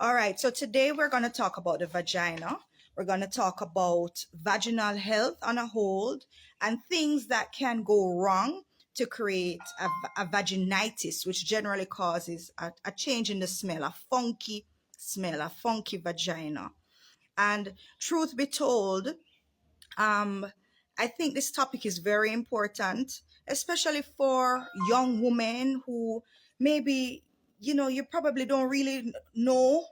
All right, so today we're going to talk about the vagina. We're going to talk about vaginal health on a whole and things that can go wrong to create a vaginitis, which generally causes a change in the smell, a funky smell, a funky vagina. And truth be told, um, I think this topic is very important, especially for young women who maybe, you probably don't really know,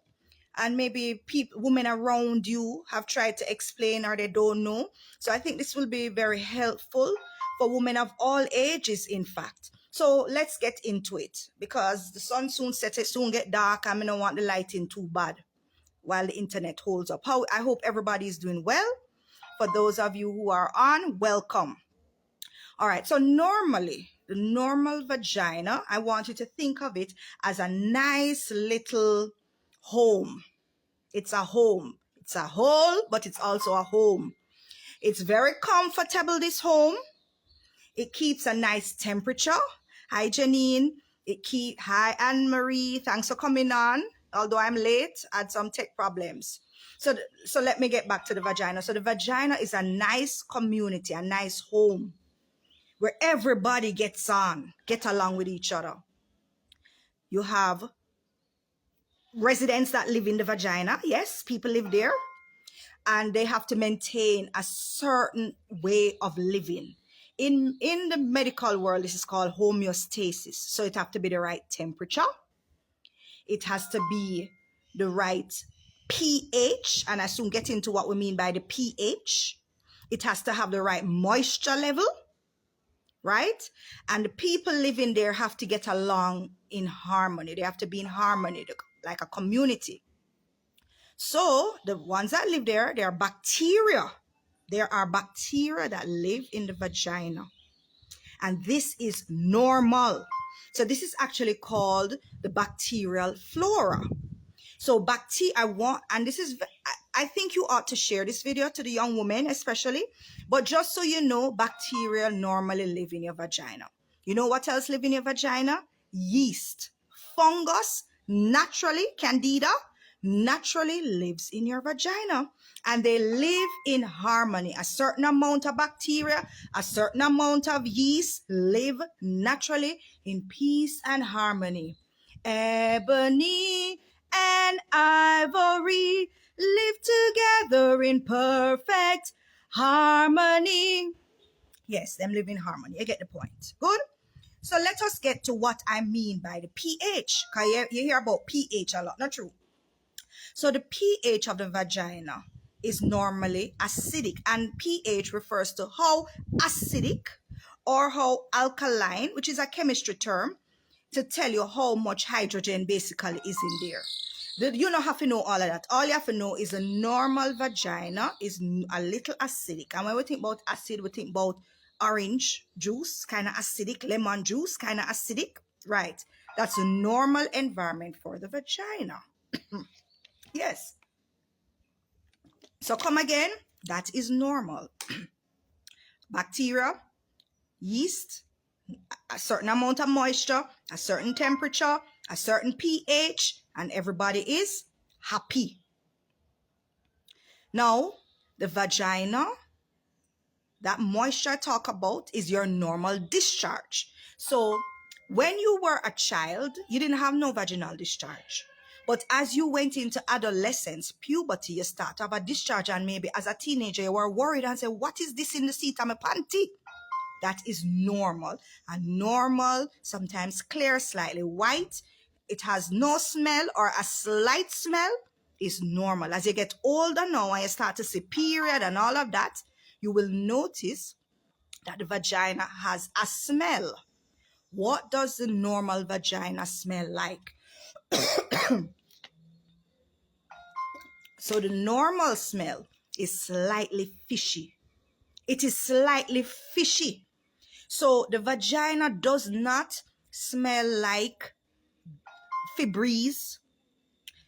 and maybe people, women around you have tried to explain or they don't know. So I think this will be very helpful for women of all ages, in fact. So let's get into it because the sun soon sets, it soon get dark. I don't want the lighting too bad while the internet holds up. I hope everybody is doing well. For those of you who are on, welcome. All right, so normally, the normal vagina, I want you to think of it as a nice little home. It's a home. It's a hole, but it's also a home. It's very comfortable, this home. It keeps a nice temperature. Hi, Janine. Hi, Anne-Marie. Thanks for coming on. Although I'm late, I had some tech problems. So let me get back to the vagina. So the vagina is a nice community, a nice home where everybody get along with each other. You have residents that live in the vagina. Yes, people live there. And they have to maintain a certain way of living. In the medical world, this is called homeostasis. So it has to be the right temperature. It has to be the right pH, and I soon get into what we mean by the pH. It has to have the right moisture level, right? And the people living there have to get along in harmony. They have to be in harmony, like a community. So the ones that live there, they are bacteria. There are bacteria that live in the vagina. And this is normal. So this is actually called the bacterial flora. So I think you ought to share this video to the young women especially. But just so you know, bacteria normally live in your vagina. You know what else live in your vagina? Yeast, fungus, naturally, candida, naturally lives in your vagina, and they live in harmony. A certain amount of bacteria, a certain amount of yeast live naturally in peace and harmony. Ebony and ivory live together in perfect harmony. Yes, them live in harmony. You get the point. Good. So let us get to what I mean by the pH. Because you hear about pH a lot, not true? So the pH of the vagina is normally acidic, and pH refers to how acidic or how alkaline, which is a chemistry term, to tell you how much hydrogen basically is in there. You don't have to know all of that. All you have to know is a normal vagina is a little acidic. And when we think about acid, we think about orange juice, kind of acidic, lemon juice, kind of acidic, right? That's a normal environment for the vagina. Yes. So come again, that is normal. Bacteria, yeast, a certain amount of moisture, a certain temperature, a certain pH, and everybody is happy. Now, the vagina, that moisture I talk about is your normal discharge. So when you were a child, you didn't have no vaginal discharge. But as you went into adolescence, puberty, you start to have a discharge, and maybe as a teenager, you were worried and said, what is this in the seat of my panty? That is normal. And normal, sometimes clear, slightly white. It has no smell or a slight smell, is normal. As you get older now and you start to see period and all of that, you will notice that the vagina has a smell. What does the normal vagina smell like? So the normal smell is slightly fishy. It is slightly fishy. So the vagina does not smell like Febreze.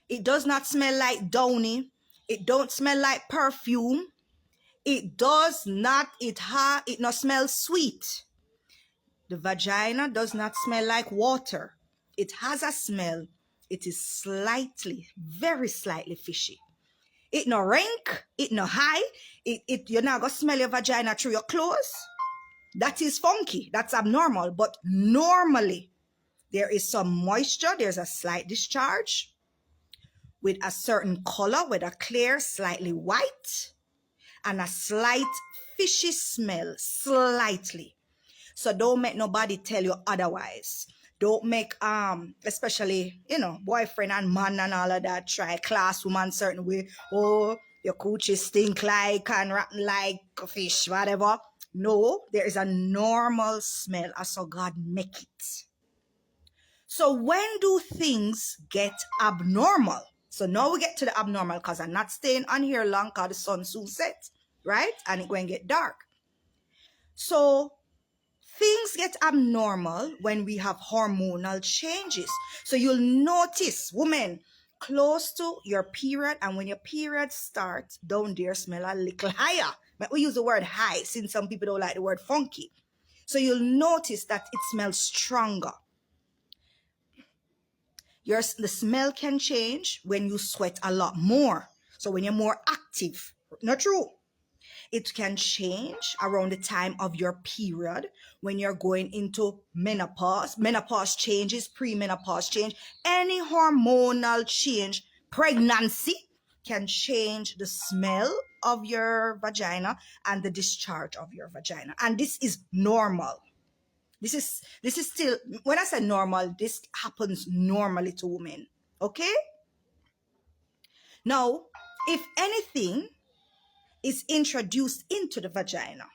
It does not smell like Downy. It don't smell like perfume. It does not, it not smell sweet. The vagina does not smell like water. It has a smell it is slightly, very slightly fishy. It no rank, it no high, you're not gonna smell your vagina through your clothes. That is funky, that's abnormal. But normally, there is some moisture, there's a slight discharge with a certain color, whether clear, slightly white, and a slight fishy smell, slightly. So don't make nobody tell you otherwise. Don't make, especially, boyfriend and man and all of that, try class woman certain way. Oh, your coochie stink like and rotten like a fish, whatever. No, there is a normal smell as so God make it. So when do things get abnormal? So now we get to the abnormal, because I'm not staying on here long because the sun soon sets, right? And it's going to get dark. So things get abnormal when we have hormonal changes. So you'll notice, women, close to your period, and when your period starts, down there smell a little higher. But we use the word high since some people don't like the word funky. So you'll notice that it smells stronger. The smell can change when you sweat a lot more. So when you're more active, not true. It can change around the time of your period when you're going into menopause. Menopause changes, premenopause change. Any hormonal change, pregnancy can change the smell of your vagina and the discharge of your vagina. And this is normal. This is still, when I say normal, this happens normally to women. Okay? Now, if anything is introduced into the vagina,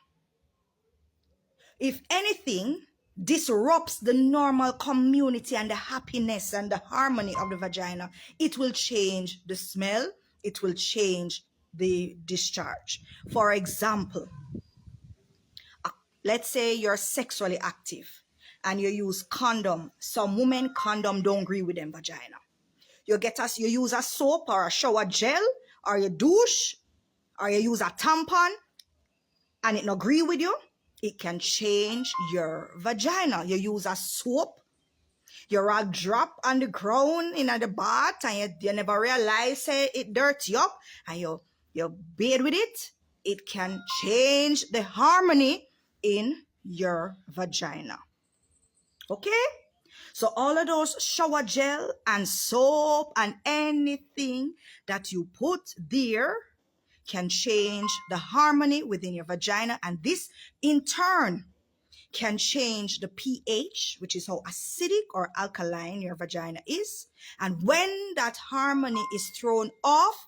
if anything disrupts the normal community and the happiness and the harmony of the vagina, it will change the smell, it will change the discharge. For example, let's say you're sexually active and you use condom. Some women, condom don't agree with them vagina. You use a soap or a shower gel, or you douche, or you use a tampon, and it not agree with you, it can change your vagina. You use a soap, you rag drop on the ground in the bath, and you never realize it dirty up, and you bathe with it. It can change the harmony in your vagina. Okay? So all of those shower gel and soap and anything that you put there can change the harmony within your vagina, and this in turn can change the pH, which is how acidic or alkaline your vagina is. And when that harmony is thrown off,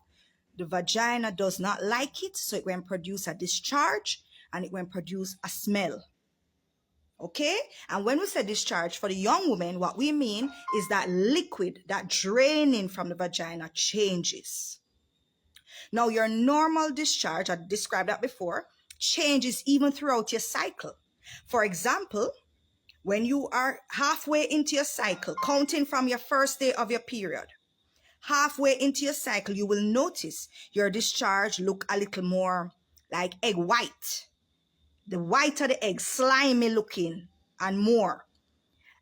the vagina does not like it, so it will produce a discharge and it will produce a smell. Okay? And when we say discharge for the young woman, what we mean is that liquid, that draining from the vagina changes. Now, your normal discharge, I described that before, changes even throughout your cycle. For example, when you are halfway into your cycle, counting from your first day of your period, halfway into your cycle, you will notice your discharge look a little more like egg white. The whiter the egg, slimy looking and more.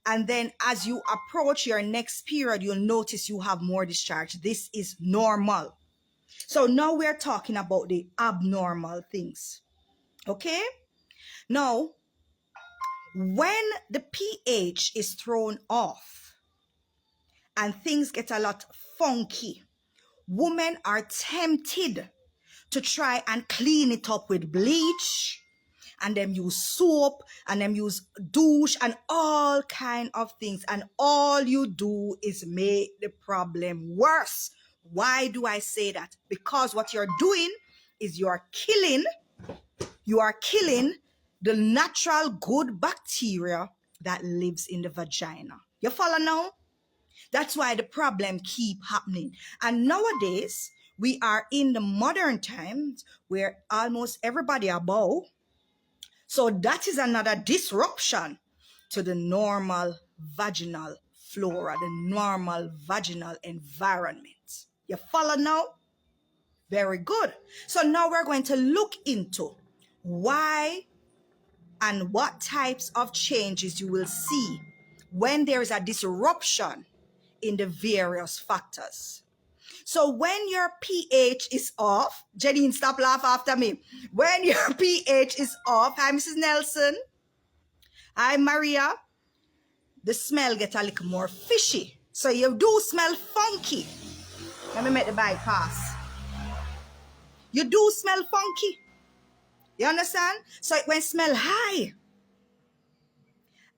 And then as you approach your next period, you'll notice you have more discharge. This is normal. So now we're talking about the abnormal things. Okay? Now, when the pH is thrown off and things get a lot funky, women are tempted to try and clean it up with bleach, and them use soap, and them use douche, and all kind of things. And all you do is make the problem worse. Why do I say that? Because what you're doing is you are killing the natural good bacteria that lives in the vagina. You follow now? That's why the problem keep happening. And nowadays, we are in the modern times where almost everybody are bow. So that is another disruption to the normal vaginal flora, the normal vaginal environment. You follow now? Very good. So now we're going to look into why and what types of changes you will see when there is a disruption in the various factors. So when your pH is off, Janine, stop laugh after me. When your pH is off, hi Mrs. Nelson, hi Maria, the smell get a little more fishy. So you do smell funky. Let me make the bike pass. You do smell funky. You understand? So it will smell high.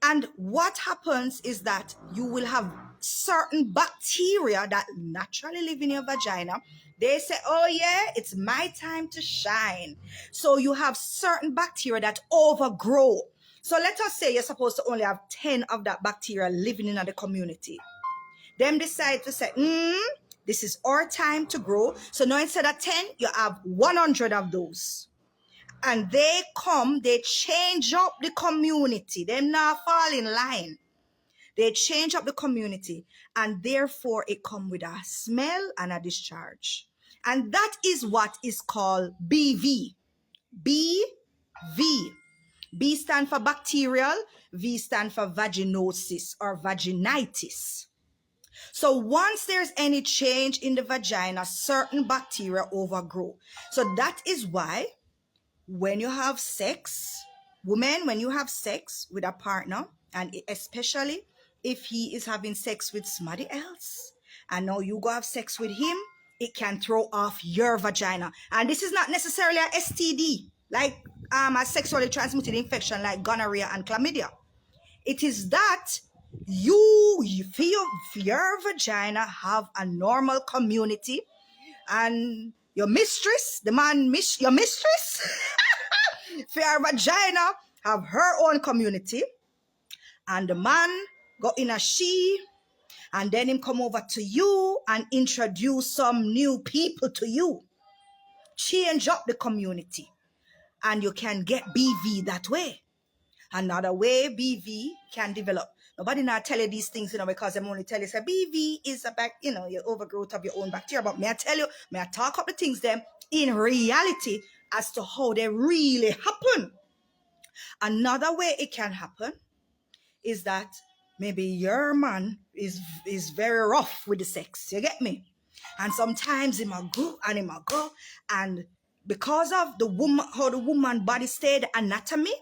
And what happens is that you will have certain bacteria that naturally live in your vagina. They say, oh yeah, it's my time to shine. So you have certain bacteria that overgrow. So let us say you're supposed to only have 10 of that bacteria living in the community. Them decide to say, this is our time to grow. So now instead of 10, you have 100 of those. And they change up the community. They now fall in line. They change up the community. And therefore, it comes with a smell and a discharge. And that is what is called BV. BV. B stand for bacterial. V stand for vaginosis or vaginitis. So once there's any change in the vagina, certain bacteria overgrow. So that is why when you have sex, women, when you have sex with a partner, and especially if he is having sex with somebody else, and now you go have sex with him, it can throw off your vagina. And this is not necessarily a STD, like a sexually transmitted infection like gonorrhea and chlamydia. It is that you feel your vagina have a normal community, and your mistress, your mistress, for your vagina have her own community, and the man go in a she, and then him come over to you and introduce some new people to you, change up the community, and you can get BV that way. Another way BV can develop. Nobody not tell you these things, because I'm only tell you, say BV is about, your overgrowth of your own bacteria. But may I tell you, may I talk up the things them in reality as to how they really happen. Another way it can happen is that maybe your man is very rough with the sex. You get me? And sometimes he might go, and because of how the woman body stay, the anatomy,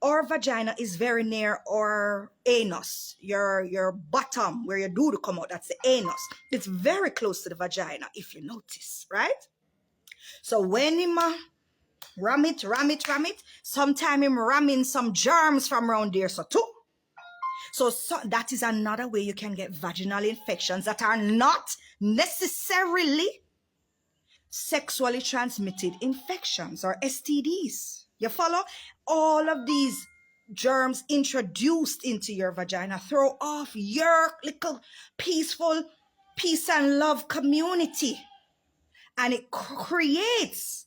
our vagina is very near our anus, your bottom, where your doo come out. That's the anus. It's very close to the vagina, if you notice, right? So when him ram it, sometime him ramming some germs from around there, so too. So that is another way you can get vaginal infections that are not necessarily sexually transmitted infections or STDs. You follow? All of these germs introduced into your vagina throw off your little peaceful peace and love community. And it creates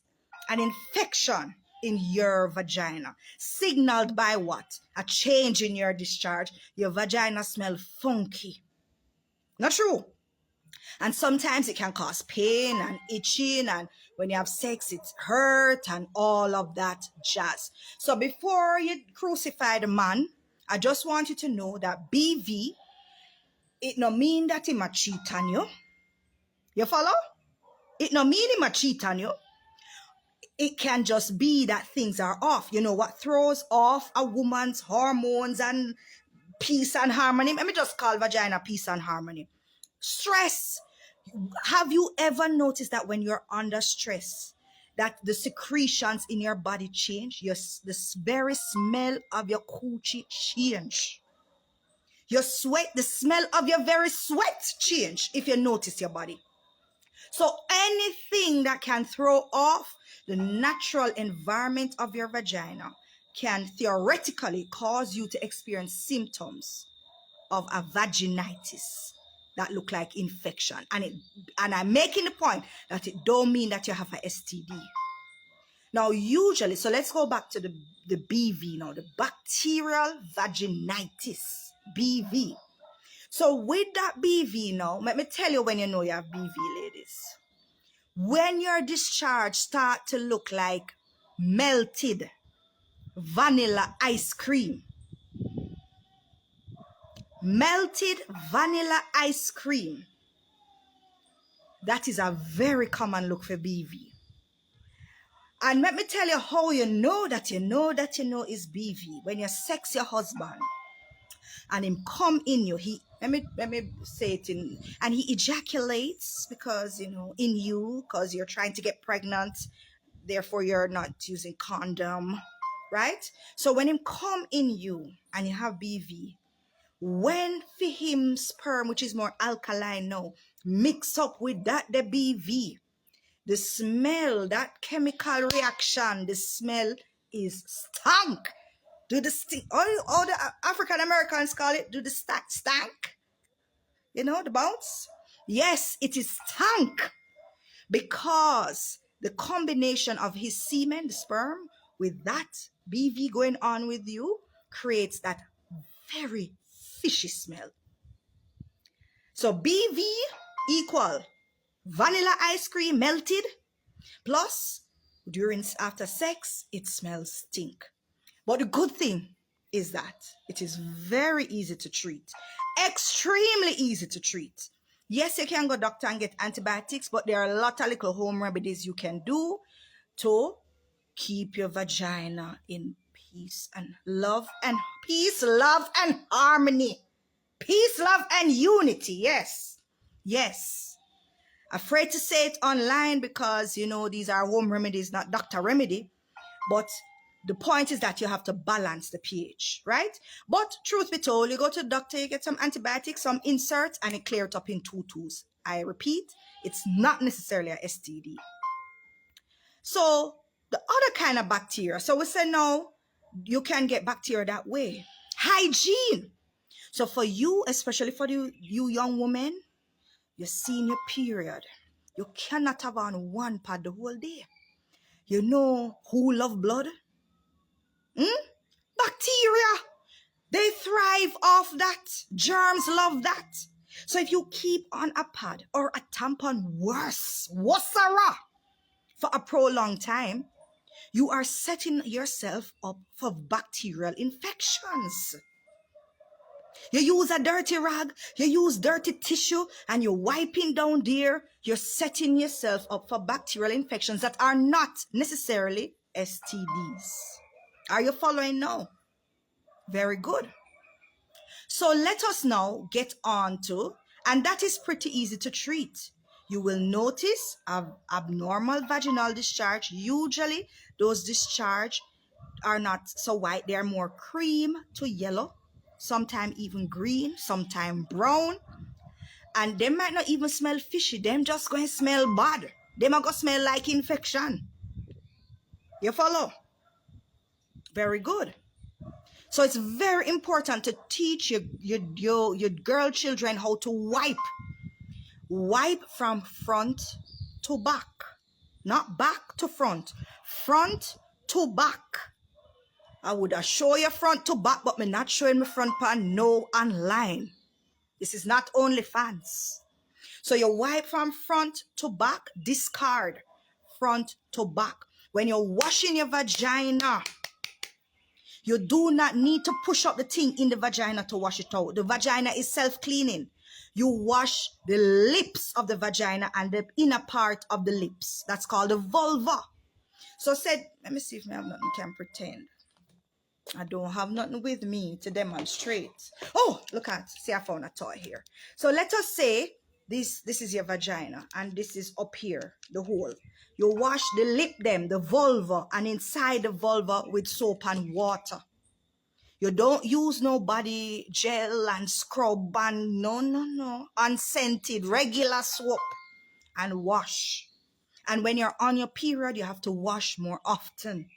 an infection in your vagina, signaled by what? A change in your discharge. Your vagina smells funky. Not true. And sometimes it can cause pain and itching, and when you have sex, it's hurt and all of that jazz. So before you crucify the man, I just want you to know that BV, it no mean that he might cheat on you. You follow? It no mean he might cheat on you. It can just be that things are off. You know what throws off a woman's hormones and peace and harmony? Let me just call vagina peace and harmony. Stress. Have you ever noticed that when you're under stress, that the secretions in your body change? The very smell of your coochie change. Your sweat, the smell of your very sweat change if you notice your body. So anything that can throw off the natural environment of your vagina can theoretically cause you to experience symptoms of a vaginitis that look like infection. And I'm making the point that it don't mean that you have a STD. Now, usually, so let's go back to the BV now, the bacterial vaginitis, BV. So with that BV now, let me tell you when you know you have BV, ladies. When your discharge start to look like melted vanilla ice cream. melted vanilla ice cream. That is a very common look for BV. And let me tell you how you know that you know that you know is BV. When you sex your husband and him come in you, let me say it in, and he ejaculates because, you know, in you, because you're trying to get pregnant, therefore you're not using condom, right? So when him come in you and you have BV, when for him sperm, which is more alkaline now, mix up with that the BV, the smell, that chemical reaction, the smell is stank. Do the stink? All the African Americans call it, do the stank? You know, the bounce? Yes, it is stank because the combination of his semen, the sperm, with that BV going on with you creates that very fishy smell. So BV equal vanilla ice cream melted plus after sex it smells stink. But the good thing is that it is very easy to treat, extremely easy to treat. Yes, you can go doctor and get antibiotics, but there are a lot of little home remedies you can do to keep your vagina in peace and love and harmony. Peace, love, and unity. Yes. Yes. Afraid to say it online because, you know, these are home remedies, not doctor remedy. But the point is that you have to balance the pH, right? But truth be told, you go to the doctor, you get some antibiotics, some inserts, and it clears it up in 2 2s. I repeat, it's not necessarily a STD. So the other kind of bacteria. So we say no, you can get bacteria that way. Hygiene. So for you, especially for you young women, you're seeing your period. You cannot have on one pad the whole day. You know who love blood? Bacteria. They thrive off that. Germs love that. So if you keep on a pad or a tampon, worse, for a prolonged time, you are setting yourself up for bacterial infections. You use a dirty rag, you use dirty tissue, and you're wiping down there. You're setting yourself up for bacterial infections that are not necessarily STDs. Are you following now? Very good. So let us now get on to, and that is pretty easy to treat. You will notice abnormal vaginal discharge. Usually those discharge are not so white. They are more cream to yellow, sometimes even green, sometimes brown. And they might not even smell fishy. Them just going to smell bad. They might go smell like infection. You follow? Very good. So it's very important to teach your girl children how to wipe. Wipe from front to back. Not back to front. Front to back. I would show you front to back, but me not showing my front pan no online. This is not OnlyFans. So you wipe from front to back, discard front to back. When you're washing your vagina, you do not need to push up the thing in the vagina to wash it out. The vagina is self-cleaning. You wash the lips of the vagina and the inner part of the lips. That's called the vulva. So let me see if I have nothing I can pretend. I don't have nothing with me to demonstrate. Oh, look at, see, I found a toy here. So let us say this is your vagina and this is up here, the hole. You wash the lip them, the vulva, and inside the vulva with soap and water. You don't use no body gel and scrub and no. Unscented, regular soap and wash. And when you're on your period, you have to wash more often.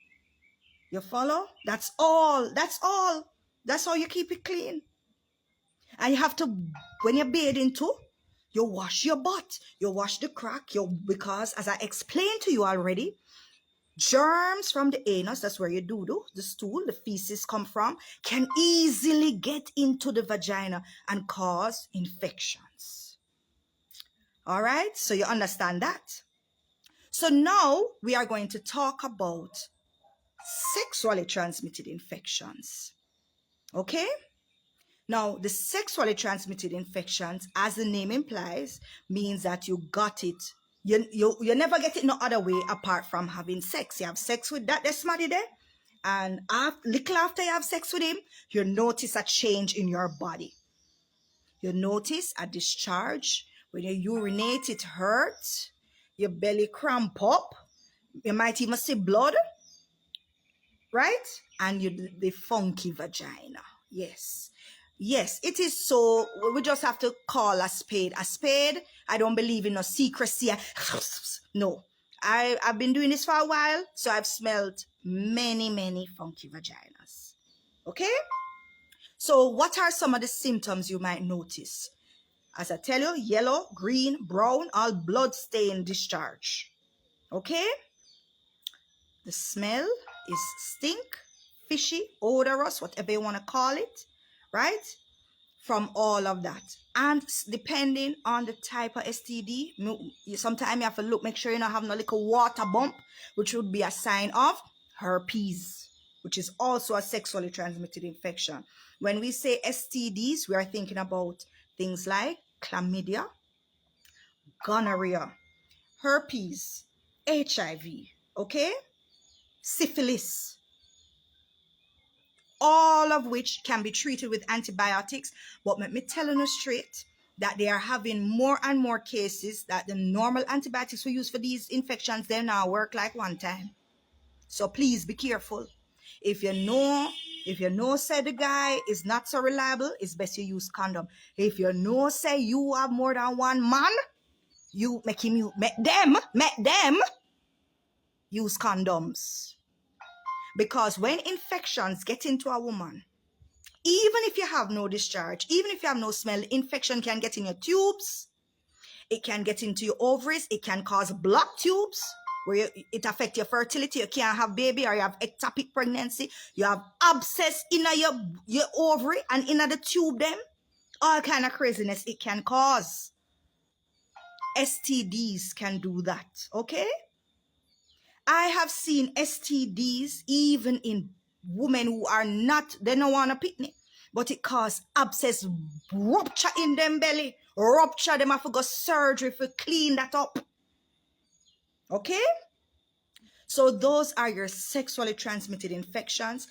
You follow? That's all. That's all. That's how you keep it clean. And you have to, when you're bathing too, you wash your butt. You wash the crack. Because as I explained to you already, germs from the anus, that's where your doo-doo, the stool, the feces come from, can easily get into the vagina and cause infections. All right? So you understand that? So now we are going to talk about sexually transmitted infections. Okay? Now, the sexually transmitted infections, as the name implies, means that you got it. You never get it no other way apart from having sex. You have sex with that somebody there, and little after you have sex with him, you notice a change in your body. You notice a discharge. When you urinate, it hurts. Your belly cramp up. You might even see blood, right? And the funky vagina. Yes. Yes, it is so. We just have to call a spade a spade. I don't believe in no secrecy. No. I've been doing this for a while, so I've smelled many, many funky vaginas. Okay? So what are some of the symptoms you might notice? As I tell you, yellow, green, brown, all blood-stained discharge. Okay? The smell is stink, fishy, odorous, whatever you want to call it, right? From all of that. And depending on the type of STD, sometimes you have to look, make sure you don't have no little water bump, which would be a sign of herpes, which is also a sexually transmitted infection. When we say STDs, we are thinking about things like chlamydia, gonorrhea, herpes, HIV, okay? Syphilis, all of which can be treated with antibiotics. But let me tell you straight that they are having more and more cases that the normal antibiotics we use for these infections, they now work like one time. So please be careful. If you know say the guy is not so reliable, it's best you use condom. If you know say you have more than one man, you make them use condoms. Because when infections get into a woman, even if you have no discharge, even if you have no smell, infection can get in your tubes. It can get into your ovaries. It can cause blocked tubes where it affects your fertility. You can't have baby, or you have ectopic pregnancy. You have abscess in your ovary and in the tube them. All kind of craziness it can cause. STDs can do that, okay? I have seen STDs even in women who are not, they don't want a picnic, but it causes abscess, rupture in them belly, rupture them have to go surgery to clean that up. Okay? So those are your sexually transmitted infections.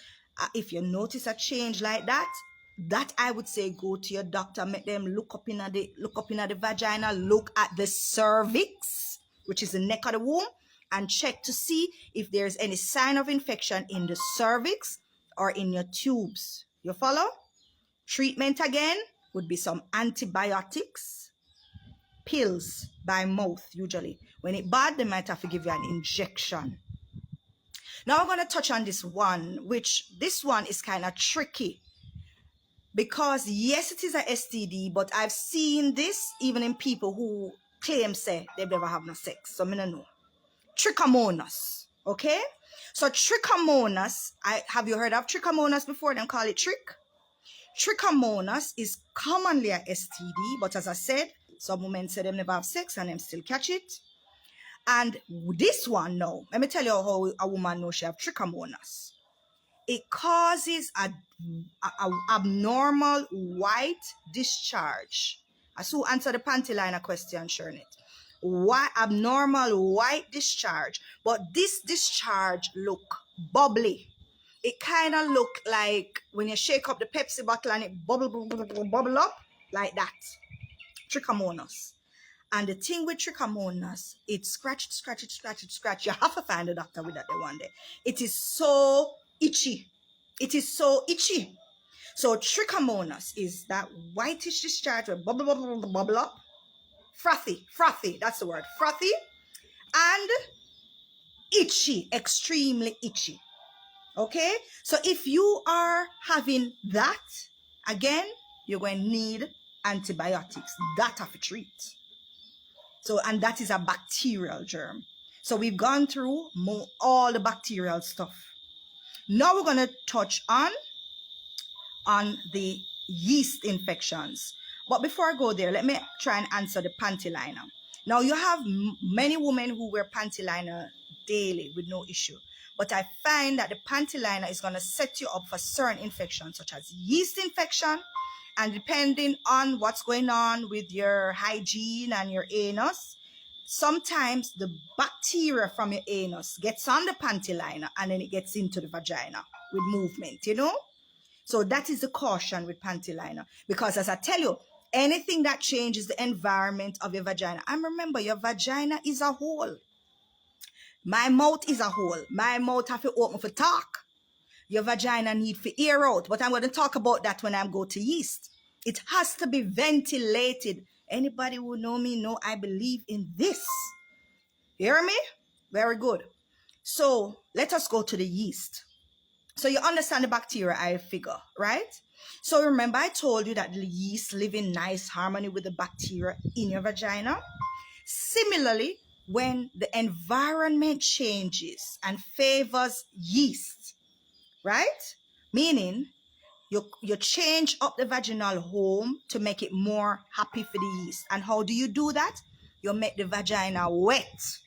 If you notice a change like that I would say go to your doctor, make them look up in the vagina, look at the cervix, which is the neck of the womb, and check to see if there's any sign of infection in the cervix or in your tubes. You follow? Treatment again would be some antibiotics, pills by mouth usually. When it's bad, they might have to give you an injection. Now I'm going to touch on this one, which this one is kind of tricky. Because yes, it is a STD, but I've seen this even in people who claim say they've never had no sex. So I don't know. Trichomonas, okay? So trichomonas, have you heard of trichomonas before? They call it trick. Trichomonas is commonly a STD, but as I said, some women say they never have sex and them still catch it. And this one now, let me tell you how a woman knows she have trichomonas. It causes a abnormal white discharge. I so answer the panty liner question, Shernit. Why abnormal white discharge? But this discharge look bubbly. It kind of look like when you shake up the Pepsi bottle and it bubble up like that. Trichomonas. And the thing with trichomonas, it scratch. You have to find a doctor with that one day. It is so itchy. It is so itchy. So trichomonas is that whitish discharge where bubble up. Frothy, that's the word. Frothy and itchy, extremely itchy. Okay? So if you are having that, again, you're going to need antibiotics. That have to treat. So, and that is a bacterial germ. So we've gone through all the bacterial stuff. Now we're going to touch on the yeast infections. But before I go there, let me try and answer the panty liner. Now, you have many women who wear panty liner daily with no issue. But I find that the panty liner is going to set you up for certain infections, such as yeast infection And depending on what's going on with your hygiene and your anus, sometimes the bacteria from your anus gets on the panty liner and then it gets into the vagina with movement, you know? So that is the caution with panty liner. Because as I tell you, anything that changes the environment of your vagina, and remember, your vagina is a hole. My mouth is a hole. My mouth have to open for talk. Your vagina need for air out. But I'm going to talk about that when I go to yeast. It has to be ventilated. Anybody who know me know I believe in this. You hear me? Very good. So let us go to the yeast. So you understand the bacteria, I figure, right? So remember I told you that the yeast live in nice harmony with the bacteria in your vagina. Similarly, when the environment changes and favors yeast, right? Meaning you change up the vaginal home to make it more happy for the yeast. And how do you do that? You make the vagina wet.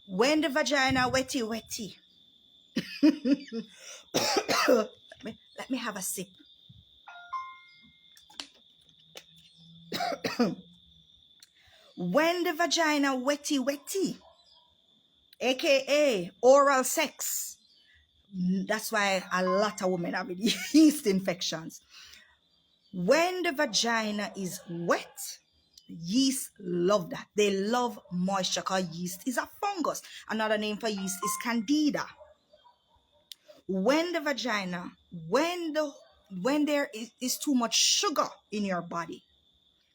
When the vagina wetty, let me have a sip. When the vagina wetty, aka oral sex, that's why a lot of women have yeast infections. When the vagina is wet, yeast love that. They love moisture because yeast is a fungus. Another name for yeast is candida. When the vagina, when there is too much sugar in your body,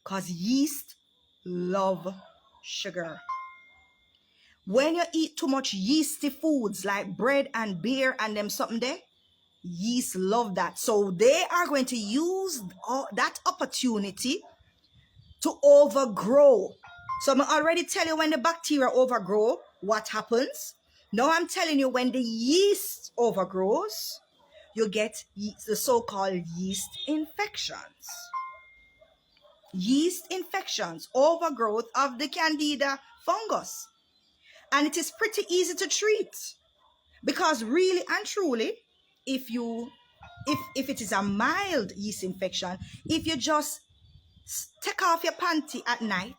because yeast love sugar. When you eat too much yeasty foods like bread and beer and them something there, yeast love that. So they are going to use that opportunity to overgrow. So I'm already tell you when the bacteria overgrow, what happens. Now I'm telling you when the yeast overgrows, you get the so-called yeast infections. Yeast infections, overgrowth of the candida fungus. And it is pretty easy to treat because really and truly, if it is a mild yeast infection, if you just take off your panty at night,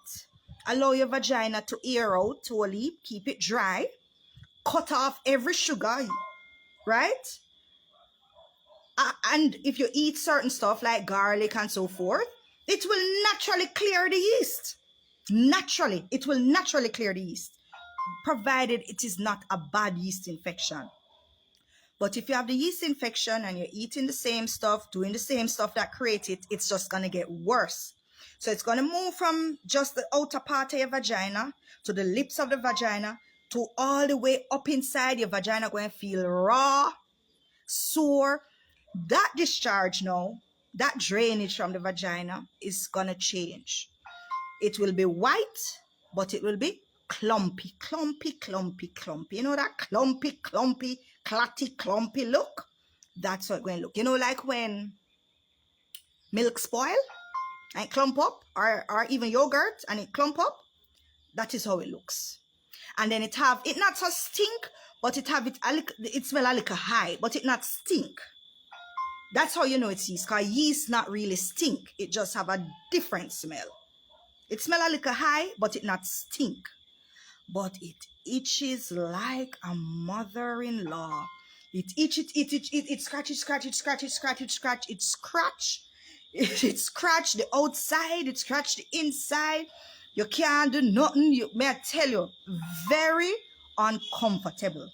allow your vagina to air out totally, keep it dry, cut off every sugar, right? And if you eat certain stuff like garlic and so forth, it will naturally clear the yeast. Naturally, it will naturally clear the yeast, provided it is not a bad yeast infection. But if you have the yeast infection and you're eating the same stuff, doing the same stuff that creates it, it's just going to get worse. So it's going to move from just the outer part of your vagina to the lips of the vagina to all the way up inside your vagina, going to feel raw, sore. That discharge now, that drainage from the vagina is going to change. It will be white, but it will be clumpy. You know that clumpy, clatty, clumpy look? That's what it's going to look. You know, like when milk spoil and clump up, or even yogurt and it clump up? That is how it looks. And then it not so stink, but it smell a little high, but it not stink. That's how you know it's yeast, because yeast not really stink. It just have a different smell. It smell a little high, but it not stink. But it itches like a mother-in-law. It itches, it scratch. It scratch the outside, it scratch the inside. You can't do nothing. May I tell you, very uncomfortable.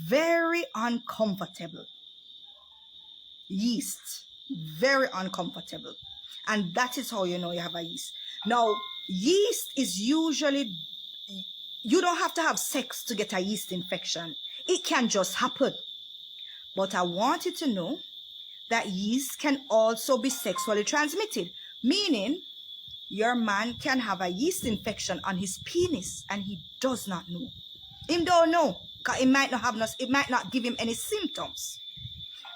Very uncomfortable. Yeast, very uncomfortable. And that is how you know you have a yeast. Now, yeast is usually, you don't have to have sex to get a yeast infection. It can just happen. But I want you to know that yeast can also be sexually transmitted, meaning your man can have a yeast infection on his penis and he does not know. Him don't know, because it might not give him any symptoms.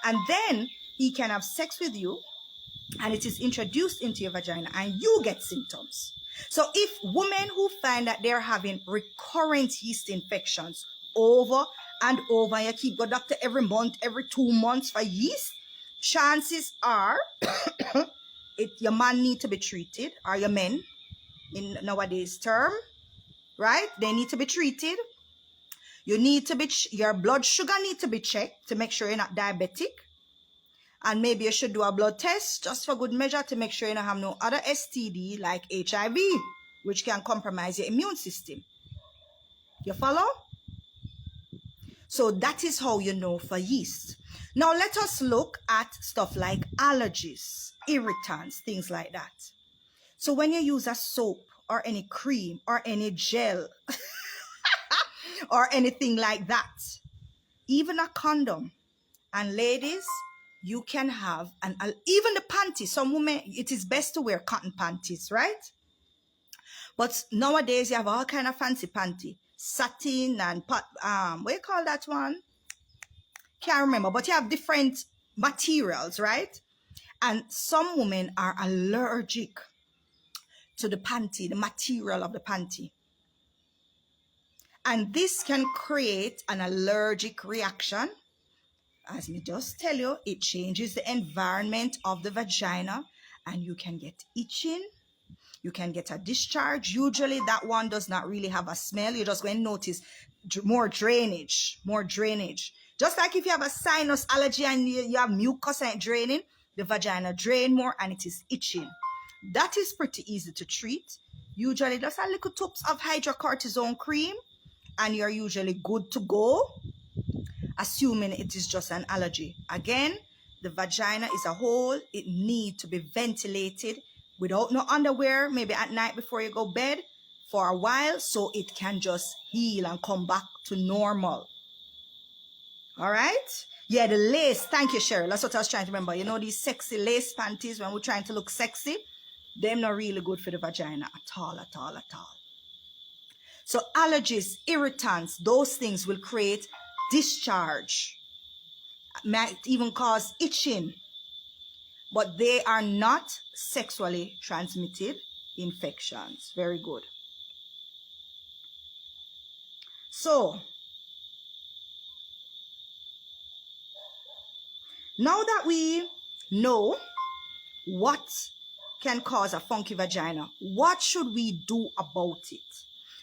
And then he can have sex with you and it is introduced into your vagina and you get symptoms. So if women who find that they're having recurrent yeast infections over and over, you keep go doctor every month, every 2 months for yeast, chances are your man need to be treated, or your men in nowadays term, right? They need to be treated. You need to be, your blood sugar need to be checked to make sure you're not diabetic. And maybe you should do a blood test just for good measure to make sure you don't have no other STD like HIV, which can compromise your immune system. You follow? So that is how you know for yeast. Now let us look at stuff like allergies, irritants, things like that. So when you use a soap or any cream or any gel or anything like that, even a condom, and ladies, you can have even the panties. Some women, it is best to wear cotton panties, right? But nowadays you have all kind of fancy panty, satin and what you call that one? Can't remember, but you have different materials, right? And some women are allergic to the panty, the material of the panty. And this can create an allergic reaction. As me just tell you, it changes the environment of the vagina and you can get itching. You can get a discharge. Usually that one does not really have a smell. You're just going to notice more drainage. Just like if you have a sinus allergy and you have mucus and draining, the vagina drain more and it is itching. That is pretty easy to treat. Usually just a little tubs of hydrocortisone cream and you're usually good to go, assuming it is just an allergy. Again, the vagina is a hole. It needs to be ventilated without no underwear, maybe at night before you go bed for a while, so it can just heal and come back to normal. All right? Yeah, the lace. Thank you, Cheryl. That's what I was trying to remember. You know these sexy lace panties when we're trying to look sexy? Them not really good for the vagina at all. So allergies, irritants, those things will create discharge. Might even cause itching. But they are not sexually transmitted infections. Very good. So, now that we know what can cause a funky vagina, what should we do about it?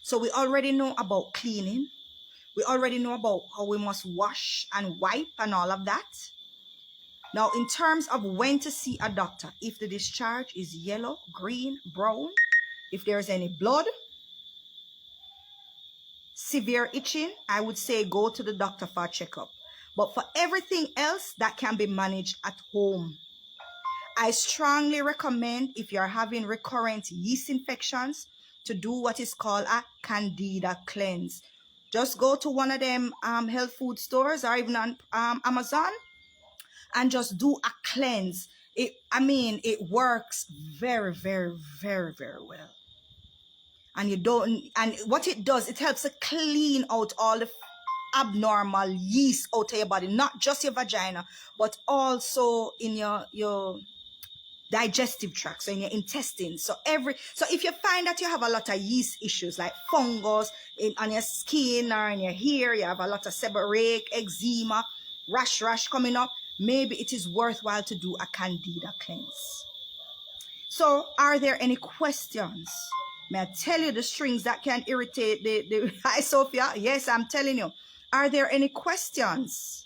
So we already know about cleaning. We already know about how we must wash and wipe and all of that. Now, in terms of when to see a doctor, if the discharge is yellow, green, brown, if there's any blood, severe itching, I would say go to the doctor for a checkup. But for everything else, that can be managed at home. I strongly recommend, if you're having recurrent yeast infections, to do what is called a candida cleanse. Just go to one of them health food stores or even on Amazon and just do a cleanse. It works very, very, very, very well. And what it does, it helps to clean out all the abnormal yeast out of your body, not just your vagina, but also in your digestive tract, so in your intestines. So if you find that you have a lot of yeast issues like fungus on your skin or in your hair, you have a lot of seborrheic, eczema, rash coming up, maybe it is worthwhile to do a candida cleanse. So are there any questions? May I tell you the strings that can irritate the Hi Sophia? Yes, I'm telling you. Are there any questions?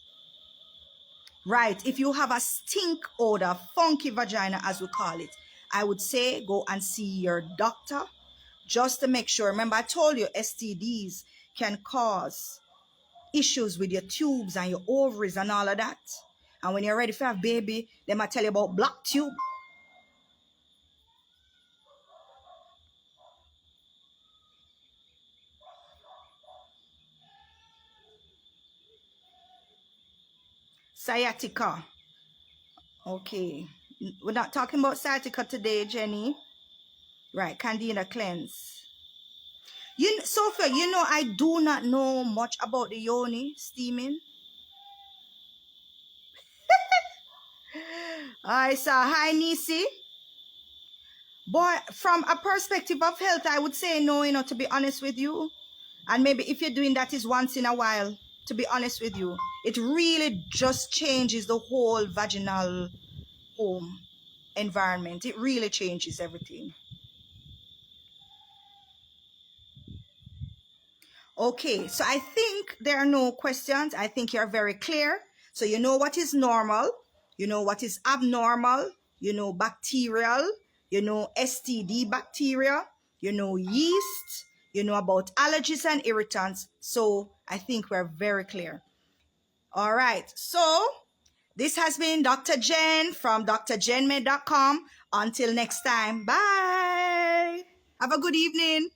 Right, if you have a stink odor, funky vagina as we call it, I would say go and see your doctor just to make sure. Remember, I told you STDs can cause issues with your tubes and your ovaries and all of that. And when you're ready for a baby, they might tell you about blocked tube. Sciatica. Okay. We're not talking about sciatica today, Jenny. Right, candida cleanse. Sophia, I do not know much about the yoni steaming. I saw hi Nisi. Boy, from a perspective of health, I would say no, to be honest with you. And maybe if you're doing that is once in a while to be honest with you. It really just changes the whole vaginal home environment. It really changes everything. Okay, so I think there are no questions. I think you're very clear. So you know what is normal, you know what is abnormal, you know bacterial, you know STD bacteria, you know yeast, you know about allergies and irritants. So I think we're very clear. All right, so this has been Dr. Jen from drjenmed.com. Until next time, bye. Have a good evening.